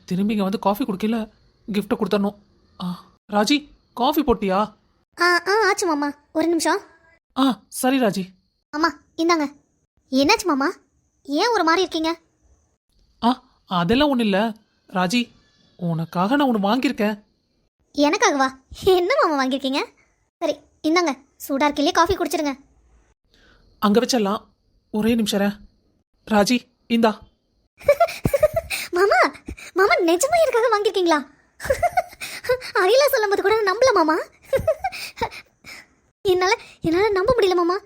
திரும்பி இங்கே வந்து காஃபி குடிக்கல, கிஃப்ட்டை கொடுத்தரணும். ராஜி, காஃபி போட்டியா? ஆச்சு மாமா, ஒரு நிமிஷம். சரி ராஜி. மாமா இந்தாங்க. என்னாச்சு மாமா, ஏன் ஒரு மாதிரி இருக்கீங்க? அதெல்லாம் ஒன்றும் இல்லை ராஜி, உனக்காக நான் ஒன்று வாங்கியிருக்கேன். எனக்காகவா? என்ன மாமா வாங்கியிருக்கீங்க? சரி இந்தாங்க, சூடாக இருக்கிலே காஃபி குடிச்சிருங்க. அங்கே வச்சிடலாம், ஒரே நிமிஷம் ராஜி, இந்தா. மாமா மாமா நிஜமா எனக்காக வாங்கியிருக்கீங்களா? அகிலா சொல்லும்போது கூட நம்பல மாமா. என்னால நம்ப முடியல மாமா.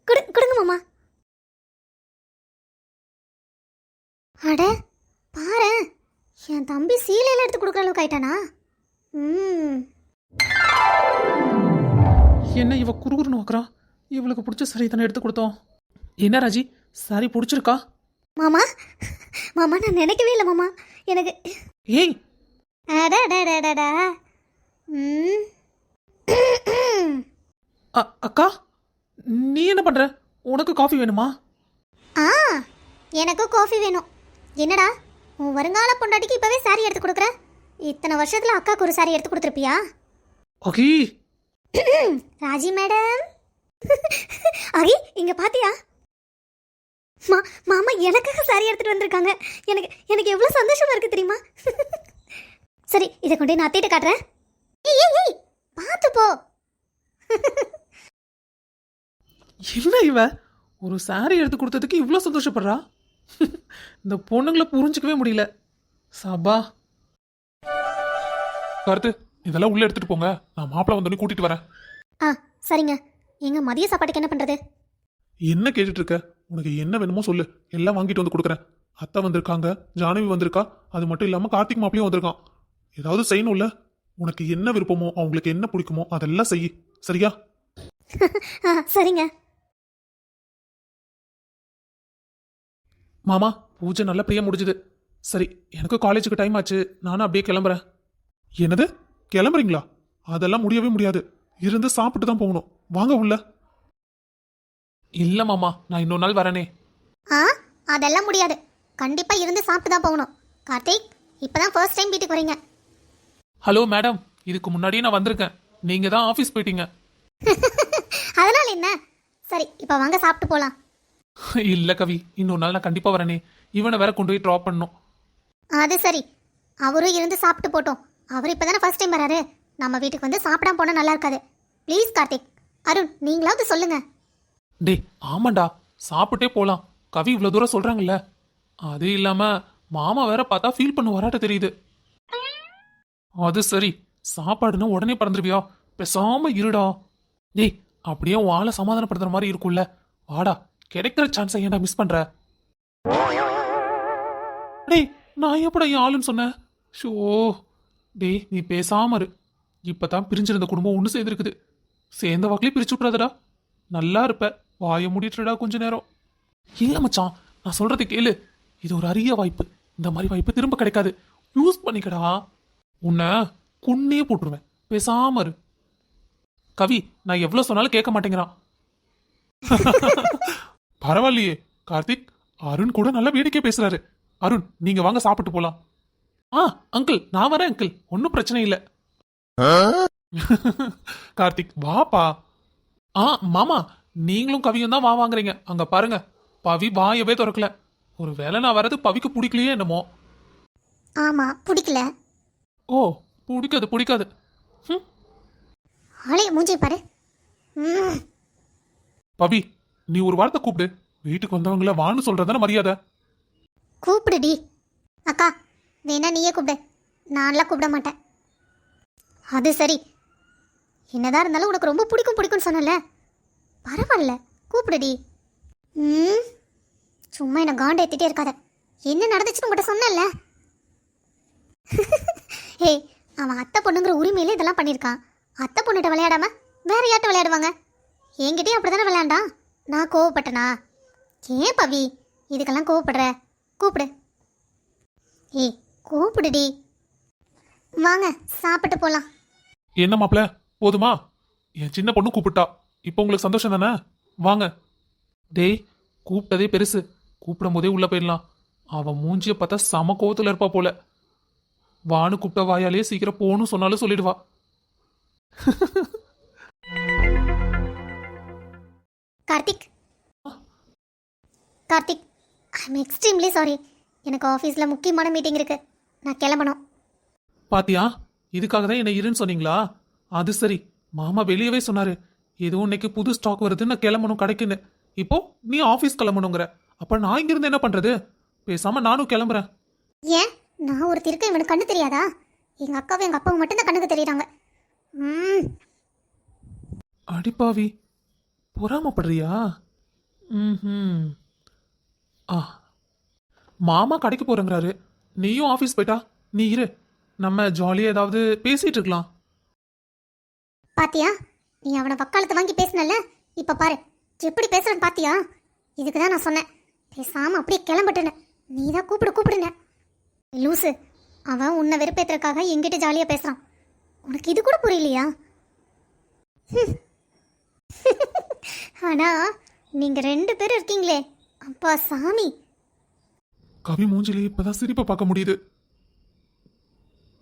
கொடுங்க மாமா. அட பாரு, என் தம்பி சீலையில எடுத்து கொடுக்குற அளவுக்கு ஆயிட்டானா? என்ன இவ குறுகுறுன்னு வைக்கிறா? இவளுக்கு பிடிச்ச சரி தானே எடுத்து கொடுத்தோம். என்ன ராஜி, சாரி பிடிச்சிருக்கா? மாமா மாமா நான் நினைக்கவே இல்லை மாமா. எனக்கு ஏய் அடடடடடா. அக்கா, நீ என்ன பண்ற? உனக்கு காஃபி வேணுமா? எனக்கும் காஃபி வேணும். என்னடா உன் வருங்கால பொண்டாட்டிக்கு இப்பவே சாரி எடுத்து கொடுக்குற? இத்தனை வருஷத்துல அக்காவுக்கு ஒரு சாரி எடுத்து கொடுத்துருப்பியா? அகி, ராஜி மேடம். அகி இங்க பாத்தியா? மாமா எனக்காக சாரி எடுத்துட்டு வந்திருக்காங்க. எனக்கு எவ்வளவு சந்தோஷமா இருக்கு தெரியுமா? சரி, இதை கொண்டு நான் அத்தைட்ட காட்டுறேன். ஏய் பார்த்து போ. என்ன இவ ஒரு சாரி எடுத்து கொடுத்ததுக்கு இவ்வளோ சந்தோஷப்படுறா? இந்த பொண்ணுங்களை புரிஞ்சுக்கவே முடியல. சபா கருத்து, இதெல்லாம் உள்ள எடுத்துட்டு போங்க, நான் மாப்பிள்ள வந்தோடனே கூட்டிட்டு வரேன். சரிங்க. எங்க மதிய சாப்பாட்டுக்கு என்ன பண்றது? என்ன கேட்டுட்டு இருக்க? உனக்கு என்ன வேணுமோ சொல்லு, எல்லாம் வாங்கிட்டு வந்து கொடுக்குறேன். அத்தை வந்திருக்காங்க, ஜானவி வந்திருக்கா, அது மட்டும் இல்லாம கார்த்திக் மாப்பிளையும் வந்திருக்கான். ஏதாவது செய்யணும்ல, உனக்கு என்ன விருப்பமோ அவங்களுக்கு என்ன பிடிக்குமோ அதெல்லாம் செய், சரியா? சரிங்க. மாமா, பூஜை நல்லபடியா முடிஞ்சுது. சரி, எனக்கு காலேஜுக்கு டைம் ஆச்சு, நானும் அப்படியே கிளம்புறேன். என்னது, கிளம்புறீங்களா? அதெல்லாம் முடியவே முடியாது, இருந்து சாப்பிட்டு தான் போகணும். வாங்க உள்ள. இல்ல மாமா, நான் இன்னொரு நாள் வரனே. அதெல்லாம் முடியாது, கண்டிப்பா இருந்து சாப்பிட்டு தான் போகணும். கார்த்திக், இப்பதான் ஃபர்ஸ்ட் டைம் வீட்டுக்கு வரீங்க. ஹலோ மேடம், இதுக்கு முன்னாடியே நான் வந்திருக்கேன், நீங்க தான் ஆஃபீஸ் போயிட்டீங்க. அதனால என்ன? சரி, இப்போ வாங்க சாப்பிட்டு போலாம். இல்ல கவி, இன்னொரு நாள் நான் கண்டிப்பா வரனே. இவனை வேற கொண்டு போய் ட்ராப் பண்ணணும். அது சரி, அவரும் இருந்து சாப்பிட்டு போட்டோம். அவர் இப்பதானே ஃபர்ஸ்ட் டைம் வராரு, நம்ம வீட்டுக்கு வந்து சாப்பிடாம போனா நல்லா இருக்காது. ப்ளீஸ் கார்த்திக், அருண், நீங்களாவது சொல்லுங்க. டே ஆமாண்டா, சாப்பிட்டே போலாம். கவி இவ்வளவு தூரம் சொல்றாங்கல்ல. அது இல்லாம மாமா வேற பார்த்தா ஃபீல் பண்ண வராட்ட தெரியுது. அது சரி, சாப்பாடுன்னா உடனே பறந்துருவியா? பேசாம இருடா. டேய், அப்படியே உன் ஆளை சமாதானப்படுத்துற மாதிரி இருக்கும்ல. வாடா, கிடைக்கிற சான்ஸை ஏன்டா மிஸ் பண்ற? டேய், நான் எப்படா என் ஆளுன்னு சொன்னேன்? ஷோ, டேய் நீ பேசாம இரு. இப்பதான் பிரிஞ்சிருந்த குடும்பம் ஒன்று சேர்ந்துருக்குது. சேர்ந்த வாக்கிலே பிரிச்சு விட்றாதடா. நல்லா இருப்ப, வாய மூடிட்டுடா கொஞ்ச நேரம். இல்ல மச்சான், நான் சொல்றது கேளு. இது ஒரு அரிய வாய்ப்பு. இந்த மாதிரி வாய்ப்பு திரும்ப கிடைக்காது. யூஸ் பண்ணிக்கடா. உன்னை கொன்னே போட்டுருவேன், பேசாம இரு. கவி, நான் எவ்வளவு சொன்னாலும் கேட்க மாட்டேங்கிறான். பரவாயில்லையே கார்த்திக், அருண் கூட நல்லா வேடிக்கை பேசுறாரு. அருண், நீங்க வாங்க சாப்பிட்டு போலாம். அங்கிள், நான் வரேன் அங்கிள், ஒன்னும் பிரச்சனை இல்லை. கார்த்திக் வாப்பா. மாமா, நீங்களும் கவியும் தான் வா வாங்குறீங்க. அங்க பாருங்க, பவி வாயவே திறக்கல. ஒரு வேளை நான் வரது பவிக்கு பிடிக்கலையே என்னமோ. ஆமா, பிடிக்கல. ஓ, பிடிக்காது. ஆளே மூஞ்சி பாரு. பவி, நீ ஒரு வார்த்தை கூப்பிடு. வீட்டுக்கு வந்தவங்கள வான்னு சொல்றதான மரியாதை. கூப்பிடுடி. அக்கா, வேணா நீயே கூப்பிடு, நான்லாம் கூப்பிட மாட்டேன். அது சரி, என்னதான் இருந்தாலும் உனக்கு ரொம்ப பிடிக்கும்னு சொன்னல, பரவாயில்ல கூப்பிடுடி. சும்மா என்ன காண்ட ஏத்திட்டே இருக்காத. என்ன நடந்துச்சுன்னு உங்கள்கிட்ட சொன்னல. ஏய், அவன் அத்தை பொண்ணுங்கிற உரிமையில இதெல்லாம் பண்ணியிருக்கான். அத்தை பொண்ணுகிட்ட விளையாடாம வேற யார்ட்ட விளையாடுவாங்க? என்கிட்டயும் அப்படித்தானே விளையாண்டான். நான் கோவப்பட்டனா? ஏன் பவி இதுக்கெல்லாம் கோவப்படுற? கூப்பிடு. ஏய், கூப்பிடுடி. வாங்க சாப்பிட்டு போலாம். என்ன மாப்பிள்ள, போதுமா? என் சின்ன பொண்ணு கூப்பிட்டா, இப்போ உங்களுக்கு சந்தோஷம் தானே? வாங்க. டேய், கூப்பிட்டதே பெருசு. கூப்பிடும் போதே உள்ள போயிடலாம். அவன் மூஞ்சிய பார்த்தா சம கோவத்துல இருப்பா போல. வானு கூப்பிட்ட வாயாலே சீக்கிரம் போகணும் சொன்னாலும் சொல்லிடுவா. Karthik Karthik, I am extremely sorry. எனக்கு ஆஃபீஸில் முக்கியமான மீட்டிங் இருக்கு, நான் கிளம்பணும். பாத்தியா, இதுக்காக தான் என்ன இருன்னு சொன்னீங்களா? அது சரி, மாமா வெளியவே சொன்னாரு ஏதோ இன்னைக்கு புது ஸ்டாக் வருது, நான் கிளம்பணும் கடைக்குன்னு. இப்போ நீ ஆஃபீஸ் கிளம்பணுங்கிற, அப்ப நான் இங்கிருந்து என்ன பண்றது? பேசாம நானும் கிளம்புறேன். ஏன் நான் ஒரு திருக்க இவனுக்கு கண்ணு தெரியாதா? எங்கள் அக்காவும் எங்கள் அப்பாவும் மட்டும்தான் கண்ணுக்கு தெரியுறாங்க. அடிப்பாவி, பொறாமப்படுறியா? ம். ஆ, மாமா கடைக்கு போறேங்கிறாரு, நீயும் ஆஃபீஸ் போயிட்டா நீ இரு, நம்ம ஜாலியாக ஏதாவது பேசிட்டு இருக்கலாம். பாத்தியா, நீ அவனை வக்காலத்தை வாங்கி பேசினல்ல, இப்போ பாரு எப்படி பேசுறேன்னு பாத்தியா? இதுக்கு தான் நான் சொன்னேன் பேசாம அப்படியே கிளம்பட்டுன்னு. நீ தான் கூப்பிடுன. லூசு, அவன் உன்னை வெறுப்பேத்துறதுக்காக எங்கிட்ட ஜாலியாக பேசுறான். உனக்கு இது கூட புரியலையா? ஆனா நீங்க 2 பேரும் இருக்கீங்களே, அப்பா சாமி. கவி மூஞ்சிலே இப்பதான் சிரிப்பை பார்க்க முடியுது.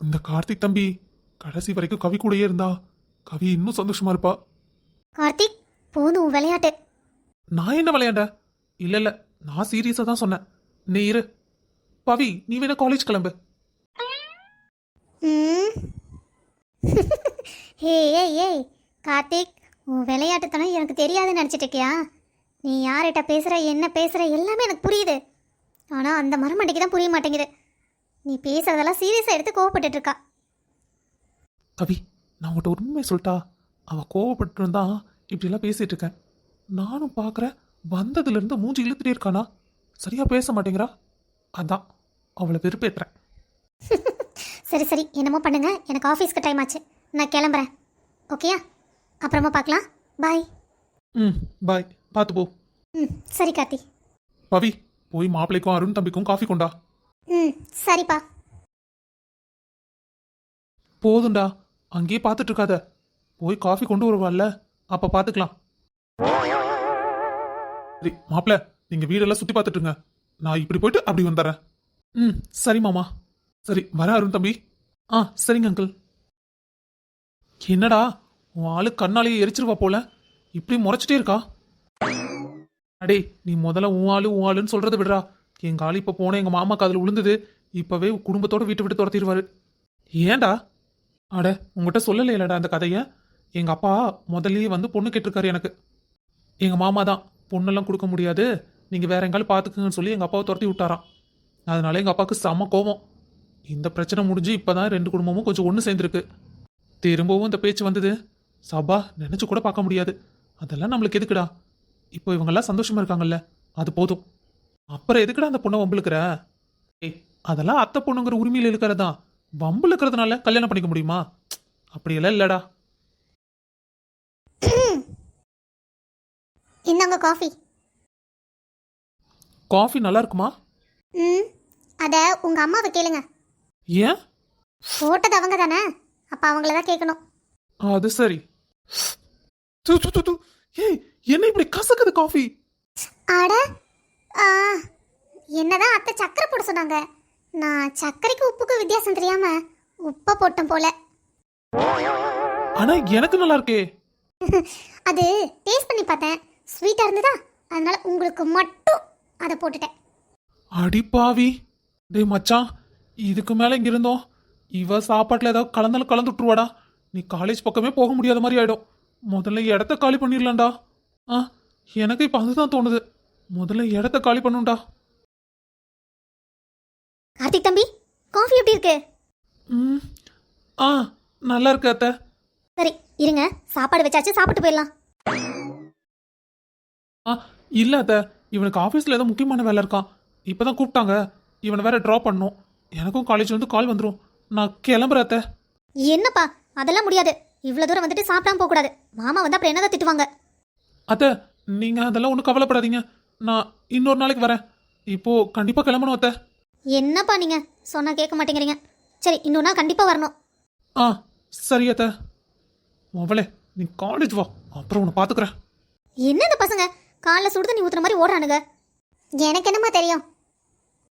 இந்த கார்த்திக் தம்பி கடைசி வரைக்கும் கவி கூடயே இருந்தா கவி இன்னும் சந்தோஷமா இருப்பா. கார்த்திக், போதும் உன் விளையாட்டு. நான் என்ன விளையாண்ட? இல்ல நான் சீரியஸா தான் சொன்னேன். நீ இரு. பவி, நீ வேணா காலேஜ் கிளம்பு. ஏய் கார்த்திக், உன் விளையாட்டுத்தனம் எனக்கு தெரியாதுன்னு நினச்சிட்டு இருக்கியா? நீ யார்கிட்ட பேசுகிற, என்ன பேசுகிற எல்லாமே எனக்கு புரியுது. ஆனால் அந்த மரமண்டைக்கு தான் புரிய மாட்டேங்குது. நீ பேசுறதெல்லாம் சீரியஸாக எடுத்து கோவப்பட்டுட்டு இருக்கா. கவி, நான் உன்கிட்ட உண்மையை சொல்லிட்டா, அவ கோவப்பட்டு இருந்தா இப்படிலாம் பேசிட்டு இருக்கேன். நானும் பார்க்குறேன், வந்ததுலேருந்து மூஞ்சி இழுத்துட்டே இருக்கானா, சரியா பேச மாட்டேங்கிறா. அதான் அவளை வெறுப்பேத்துறேன். சரி என்னமோ பண்ணுங்க, எனக்கு ஆஃபீஸ்க்கு டைம் ஆச்சு, நான் கிளம்புறேன். ஓகேயா? அப்புறமா பார்க்கலாம். பாய். பாய், பார்த்து போ. சரி கார்த்தி. பவி, போய் மாப்பிள்ளைக்கும் அருண் தம்பிக்கும் காஃபி கொண்டா. சரிப்பா. போதும்டா, அங்கேயே பார்த்துட்டு இருக்காத, போய் காஃபி கொண்டு வருவாள்ல, அப்ப பார்த்துக்கலாம். சரி மாப்பிள்ள, நீங்க வீடெல்லாம் சுத்தி பார்த்துட்டுங்க, நான் இப்படி போயிட்டு அப்படி வந்துடுறேன். சரி மாமா. சரி வர அருண் தம்பி. சரிங்க அங்கிள். என்னடா உன் ஆளு கண்ணாலேயே எரிச்சிருவா போல, இப்படி முறைச்சிட்டே இருக்கா? அடே, நீ முதல்ல உன் ஆளுன்னு சொல்றதை விடுறா. எங்க ஆளு இப்ப போன எங்க மாமா காதுல விழுந்தது, இப்பவே குடும்பத்தோட வீட்டை விட்டு துரத்திடுவாரு. ஏன்டா? அட, உங்ககிட்ட சொல்லலைலடா அந்த கதைய. எங்க அப்பா முதல்லயே வந்து பொண்ணு கேட்டிருக்காரு எனக்கு. எங்க மாமா தான் பொண்ணெல்லாம் கொடுக்க முடியாது, நீங்க வேற எங்காலும் பாத்துக்குங்கன்னு சொல்லி எங்க அப்பாவை துரத்தி விட்டாராம். அதனால எங்க அப்பாவுக்கு செம கோவம். இந்த பிரச்சனை முடிஞ்சு இப்பதான் 2 குடும்பமும் கொஞ்சம் ஒன்று சேர்ந்துருக்கு. திரும்பவும் இந்த பேச்சு வந்தது, சபா நினைச்சு கூட பார்க்க முடியாது. அதெல்லாம் நம்மளுக்கு எதுக்குடா? இப்போ இவங்கெல்லாம் சந்தோஷமா இருக்காங்கல்ல, அது போதும். அப்புறம் எதுக்குடா அந்த பொண்ணை வம்புழுக்கிற? ஏய், அதெல்லாம் அத்தை பொண்ணுங்கிற உரிமையில் இருக்கிறதா. வம்பு இருக்கிறதுனால கல்யாணம் பண்ணிக்க முடியுமா? அப்படியெல்லாம் இல்லடா. இந்தாங்க காஃபி. காஃபி நல்லா இருக்குமா? அதை உங்கள் அம்மாவை கேளுங்க. ஏன்? போட்டது அவங்க தானே, அப்போ அவங்கள தான் கேட்கணும். அது சரி. ஏய், என்ன இப்படி கசக்குது காஃபி? அட, என்னதான் அத்தை சக்கரை போட சொன்னாங்க, நான் சர்க்கரைக்கு உப்புக்கு வித்தியாசம் தெரியாம உப்பை போட்டேன் போல. ஆனா எனக்கு நல்லா இருக்கே. அது டேஸ்ட் பண்ணி பார்த்தேன், ஸ்வீட்டா இருந்ததா, அதனால உங்களுக்கு மட்டும் அதை போட்டுட்டேன். அடிப்பாவி. டேய் மச்சான், இதுக்கு மேல இங்க இருந்தோம் இவ சாப்பாட்டுல ஏதாவது கலந்தாலும் கலந்து விட்டுருவாடா. நீ காலேஜ் பக்கமே போக முடியாத மாதிரி ஆயிடும். முதல்ல இடத்த காலி பண்ணிடலாம்டா. எனக்கு இப்ப அதுதான் தோணுது, முதல்ல இடத்த காலி பண்ணுண்டா. கார்த்திக் தம்பி, காஃபி எப்படி இருக்கு? நல்லா இருக்கு அத்தை. சரி இருங்க, சாப்பாடு வச்சாச்சு, சாப்பிட்டு போயிடலாம். இல்ல அத்தை, இவனுக்கு ஆஃபீஸில் ஏதோ முக்கியமான வேலை இருக்கான், இப்போதான் கூப்பிட்டாங்க. இவனை வேற ட்ராப் பண்ணணும். எனக்கும் காலேஜ்லேருந்து கால் வந்துடும். நான் கிளம்புறேன் அத்தை. என்னப்பா, அதெல்லாம் முடியாது. இவ்வளோ தூரம் வந்துட்டு சாப்பிடாம போகக்கூடாது. மாமா வந்து அப்புறம் என்னதான் திட்டுவாங்க. அத்தை, நீங்கள் அதெல்லாம் ஒன்றும் கவலைப்படாதீங்க, நான் இன்னொரு நாளைக்கு வரேன். இப்போ கண்டிப்பாக கிளம்பணும் அத்தை. என்னப்பா நீங்கள் சொன்னால் கேட்க மாட்டேங்கிறீங்க. சரி, இன்னொரு நாள் கண்டிப்பாக வரணும். சரி அத்தை. அவளே, நீ காலேஜ் வா, அப்புறம் உன்னை பார்த்துக்கிறேன். என்ன இந்த பசங்க காலைல சுடு தண்ணி ஊற்றுற மாதிரி ஓடுறானுங்க. எனக்கு என்னமா தெரியும்?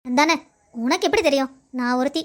தானே, உனக்கு எப்படி தெரியும்? நான் ஒருத்தி.